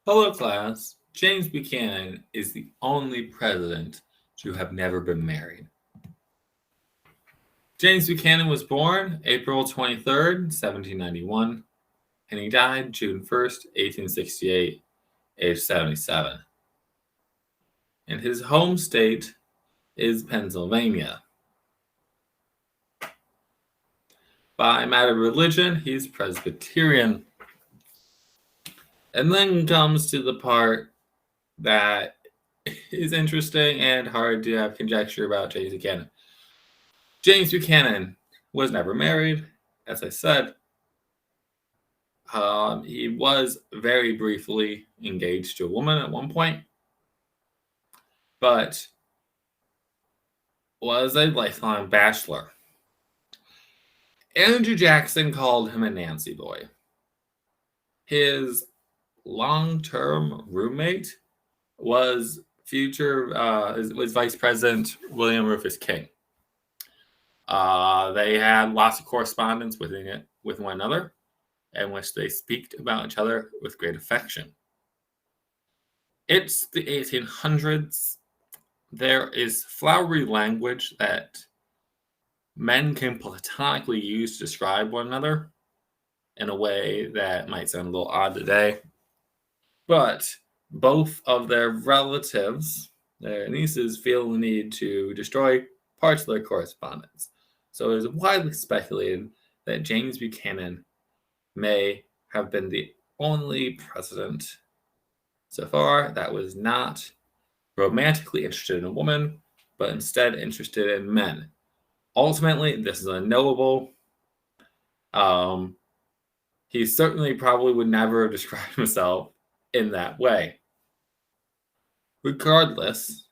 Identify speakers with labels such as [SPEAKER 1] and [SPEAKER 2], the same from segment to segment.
[SPEAKER 1] Hello, class. James Buchanan is the only president to have never been married. James Buchanan was born April 23rd, 1791, and he died June 1st, 1868, age 77. And his home state is Pennsylvania. By matter of religion, he's Presbyterian. And then comes to the part that is interesting and hard to have conjecture about James Buchanan. James Buchanan was never married, as I said. He was very briefly engaged to a woman at one point, but was a lifelong bachelor. Andrew Jackson called him a Nancy boy. His long-term roommate was Vice President William Rufus King. They had lots of correspondence with one another, in which they speak about each other with great affection. It's the 1800s. There is flowery language that men can platonically use to describe one another in a way that might sound a little odd today. But both of their relatives, their nieces, feel the need to destroy parts of their correspondence. So it is widely speculated that James Buchanan may have been the only president so far that was not romantically interested in a woman, but instead interested in men. Ultimately, this is unknowable. He certainly probably would never have described himself in that way. Regardless,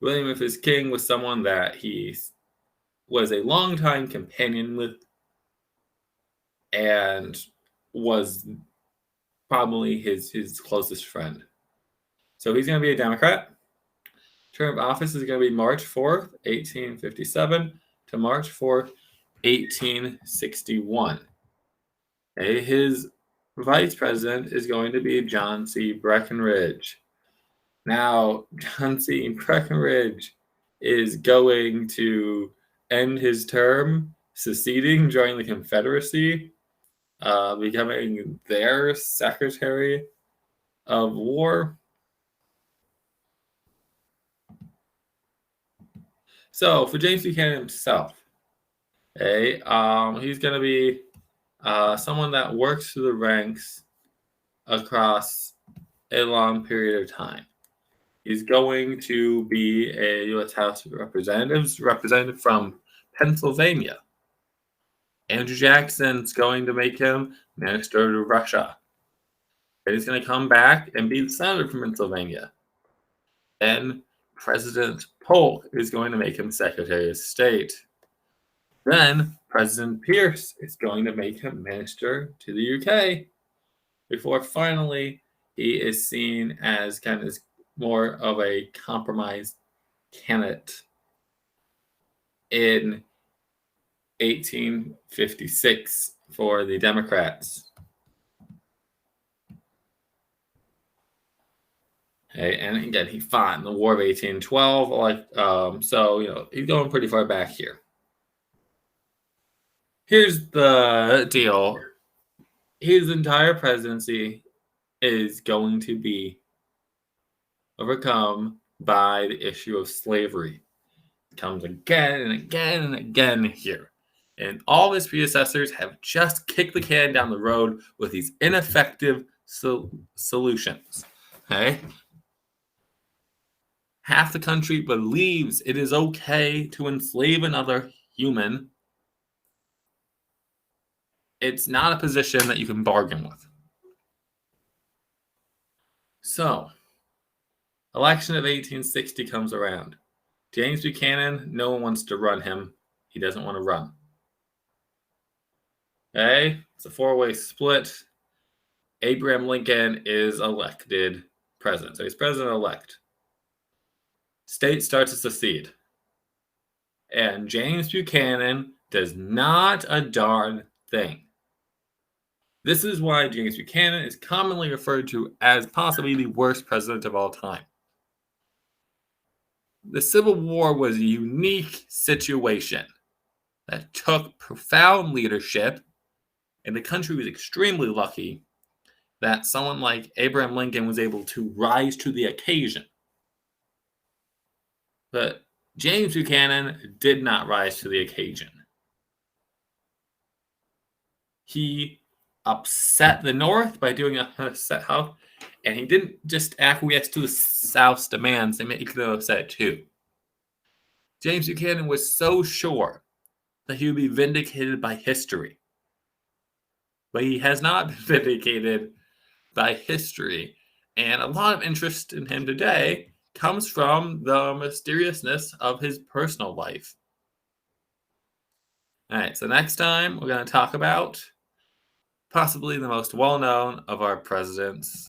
[SPEAKER 1] William Rufus King was someone that he was a longtime companion with and was probably his closest friend. So he's going to be a Democrat. Term of office is going to be March 4th, 1857 to March 4th, 1861. Okay, his vice president is going to be John C. Breckinridge. Now, John C. Breckinridge is going to end his term seceding, joining the Confederacy, becoming their Secretary of War. So for James Buchanan himself, he's going to be someone that works through the ranks across a long period of time. He's going to be a U.S. House of Representatives representative from Pennsylvania. Andrew Jackson's going to make him Minister to Russia. And he's going to come back and be the senator from Pennsylvania. Then President Polk is going to make him Secretary of State. Then President Pierce is going to make him Minister to the UK. Before finally he is seen as kind of more of a compromise candidate in 1856 for the Democrats. Okay, and again, he fought in the War of 1812. So he's going pretty far back here. Here's the deal: his entire presidency is going to be overcome by the issue of slavery. It comes again and again and again here. And all his predecessors have just kicked the can down the road with these ineffective solutions. Okay? Half the country believes it is okay to enslave another human. It's not a position that you can bargain with. So, election of 1860 comes around. James Buchanan, no one wants to run him. He doesn't want to run. Okay, it's a four-way split. Abraham Lincoln is elected president. So he's president-elect. State starts to secede. And James Buchanan does not a darn thing. This is why James Buchanan is commonly referred to as possibly the worst president of all time. The Civil War was a unique situation that took profound leadership, and the country was extremely lucky that someone like Abraham Lincoln was able to rise to the occasion. But James Buchanan did not rise to the occasion. He upset the North by doing a South, and he didn't just acquiesce to the South's demands and make them upset too. James Buchanan was so sure that he would be vindicated by history, but he has not been vindicated by history, and a lot of interest in him today comes from the mysteriousness of his personal life. All right, so next time we're going to talk about possibly the most well known of our presidents,